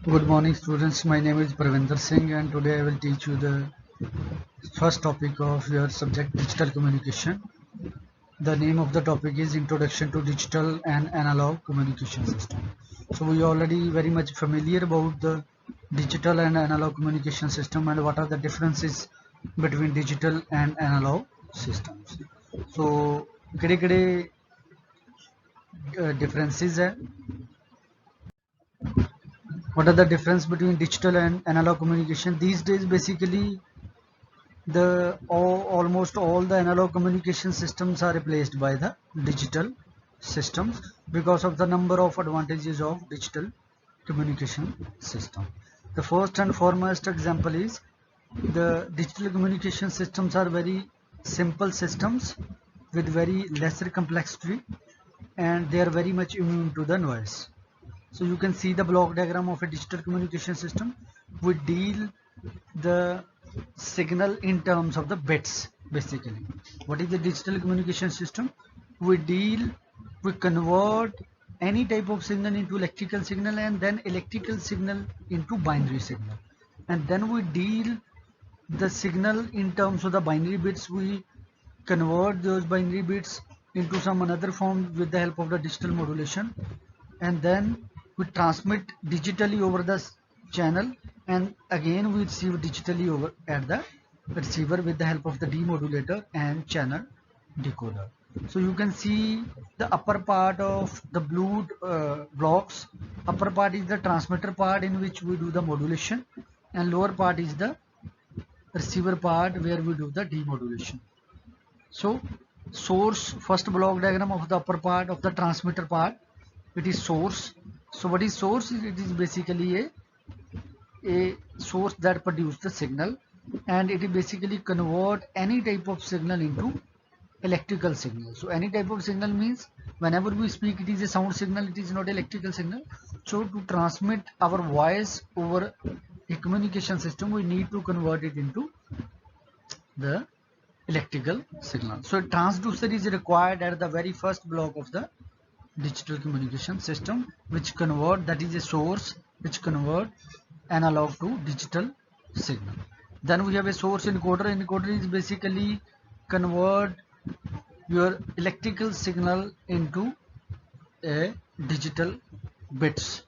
Good morning students, my name is Pravinder Singh and today I will teach you the first topic of your subject digital communication. The name of the topic is Introduction to Digital and Analog Communication System. So we are already very much familiar about the digital and analog communication system and what are the differences between digital and analog systems. So kede differences hai? What are the difference between digital and analog communication? These days basically almost all the analog communication systems are replaced by the digital systems because of the number of advantages of digital communication system. The first and foremost example is the digital communication systems are very simple systems with very lesser complexity and they are very much immune to the noise. So you can see the block diagram of a digital communication system. We deal the signal in terms of the bits basically. What is the digital communication system? We convert any type of signal into electrical signal and then electrical signal into binary signal. And then we deal the signal in terms of the binary bits. We convert those binary bits into some another form with the help of the digital modulation, and then we transmit digitally over the channel, and again we receive digitally over at the receiver with the help of the demodulator and channel decoder. So you can see the upper part of the blue blocks. Upper part is the transmitter part in which we do the modulation, and lower part is the receiver part where we do the demodulation. So source, first block diagram of the upper part of the transmitter part, it is source. So what is source? It is basically a source that produces the signal, and it is basically convert any type of signal into electrical signal. So any type of signal means whenever we speak it is a sound signal, it is not electrical signal. So to transmit our voice over a communication system we need to convert it into the electrical signal. So transducer is required at the very first block of the digital communication system, which convert, that is a source which convert analog to digital signal. Then we have a source encoder. Encoder is basically convert your electrical signal into a digital bits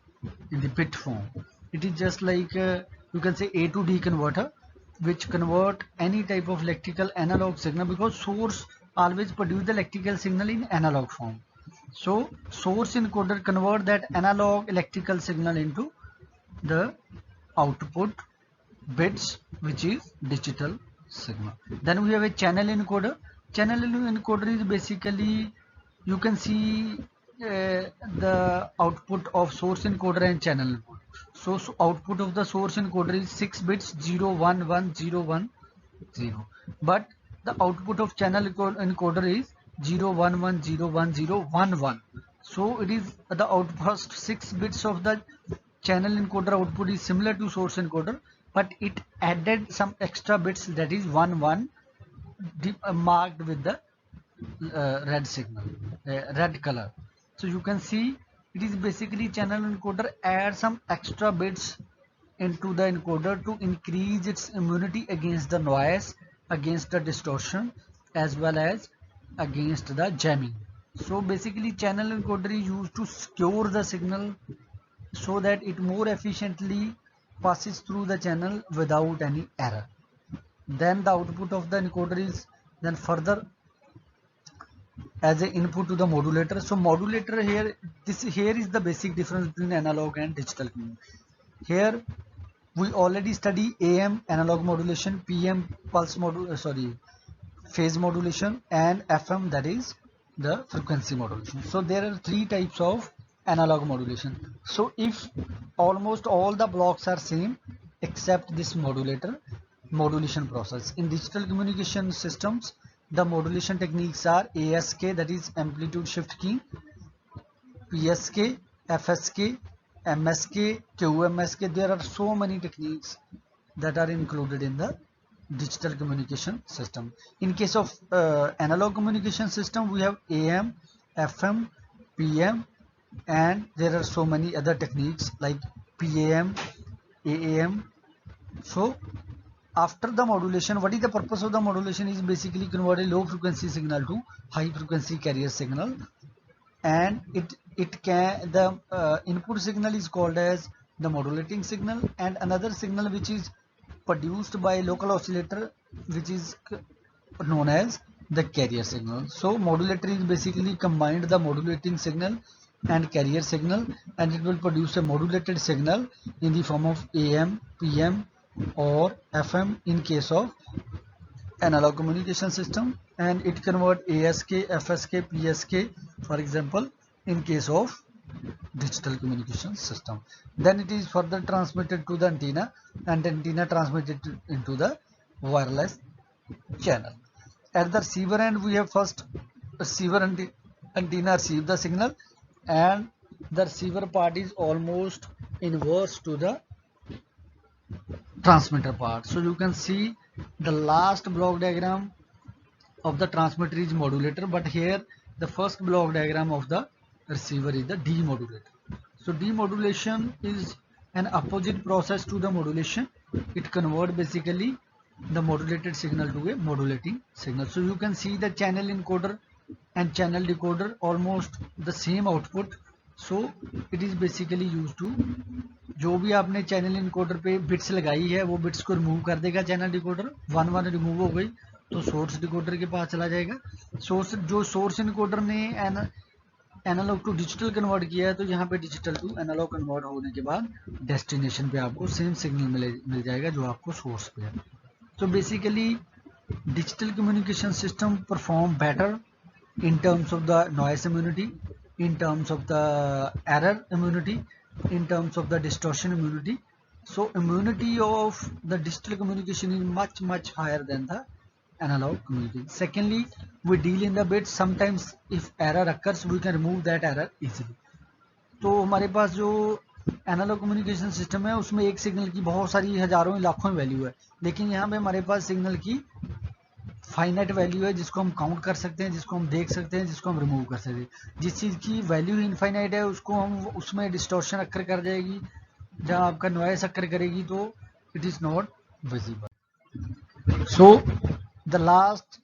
in the bit form. It is just like you can say A to D converter, which convert any type of electrical analog signal, because source always produce the electrical signal in analog form. So source encoder convert that analog electrical signal into the output bits, which is digital signal. Then we have a channel encoder. Channel encoder is basically, you can see the output of source encoder and channel encoder. So output of the source encoder is 6 bits 0 1 1 0 1 0, but the output of channel encoder is 0 1 1 0 1 0 1 1. So it is the first 6 bits of the channel encoder output is similar to source encoder, but it added some extra bits, that is 1 1 marked with the red signal, red color. So you can see it is basically channel encoder add some extra bits into the encoder to increase its immunity against the noise, against the distortion, as well as against the jamming. So basically channel encoder is used to secure the signal so that it more efficiently passes through the channel without any error. Then the output of the encoder is then further as an input to the modulator. So modulator here, here is the basic difference between analog and digital. Here we already study AM analog modulation, PM pulse phase modulation, and FM, that is the frequency modulation. So there are three types of analog modulation. So if almost all the blocks are same except this modulation process. In digital communication systems, the modulation techniques are ASK, that is amplitude shift key, PSK, FSK, MSK, QMSK. There are so many techniques that are included in the digital communication system. In case of analog communication system, we have AM, FM, PM, and there are so many other techniques like PAM, AAM. So after the modulation, what is the purpose of the modulation? Is basically convert a low frequency signal to high frequency carrier signal, and it can the input signal is called as the modulating signal, and another signal which is produced by local oscillator which is known as the carrier signal. So modulator is basically combined the modulating signal and carrier signal, and it will produce a modulated signal in the form of AM, PM or FM in case of analog communication system, and it convert ASK, FSK, PSK for example in case of digital communication system. Then it is further transmitted to the antenna, and antenna transmitted into the wireless channel. At the receiver end, we have first receiver antenna receive the signal, and the receiver part is almost inverse to the transmitter part. So you can see the last block diagram of the transmitter is modulator, but here the first block diagram of the receiver is the demodulator. So demodulation is an opposite process to the modulation. It converts basically the modulated signal to a modulating signal. So you can see the channel encoder and channel decoder almost the same output. So it is basically used to, जो भी आपने channel encoder पे bits लगाई है वो bits को remove कर देगा channel decoder, one one remove हो गई तो सोर्स डिकोडर के पास चला जाएगा. सोर्स इनकोडर ने एनालॉग टू डिजिटल कन्वर्ट किया है, तो यहाँ पे डिजिटल टू एनालॉग कन्वर्ट होने के बाद डेस्टिनेशन पे आपको सेम सिग्नल मिल जाएगा जो आपको सोर्स पे है. तो basically digital communication system perform better in terms of the noise immunity, in terms of the error immunity, in terms of the distortion immunity. So immunity of the digital communication is much higher than the analog communication. Secondly, we deal in the bits. Sometimes if error occurs, we can remove that error easily. तो हमारे पास जो analogue communication system है उसमें एक signal की बहुत सारी हजारों लाखों वैल्यू है, लेकिन यहाँ पे हमारे पास सिग्नल की फाइनाइट वैल्यू है जिसको हम काउंट कर सकते हैं, जिसको हम देख सकते हैं, जिसको हम रिमूव कर सकते हैं. जिस चीज़ की वैल्यू इनफाइनाइट है उसको हम उसमें डिस्टॉर्शन अक्कर कर जाएगी, जहाँ आपका नॉइस अक्कर करेगी तो it is not visible. So the last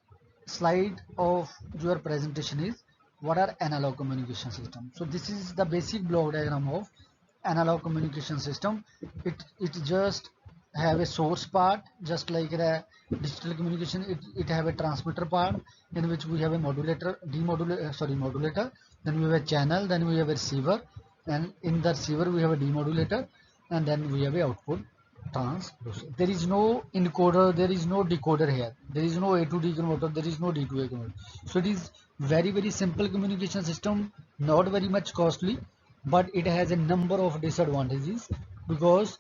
slide of your presentation is what are analog communication system. So this is the basic block diagram of analog communication system. It just have a source part, just like the digital communication. It have a transmitter part in which we have a modulator, modulator. Then we have a channel, then we have a receiver, and in the receiver we have a demodulator, and then we have a output transducer. There is no encoder, there is no decoder here, there is no A to D converter, there is no D to A converter. So it is very simple communication system, not very much costly, but it has a number of disadvantages because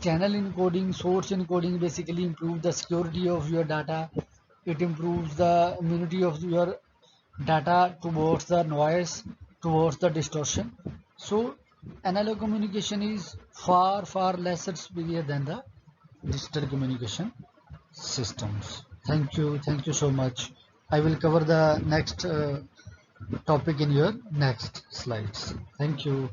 channel encoding, source encoding basically improves the security of your data. It improves the immunity of your data towards the noise, towards the distortion. So analog communication is far lesser superior than the digital communication systems. Thank you so much. I will cover the next topic in your next slides. Thank you.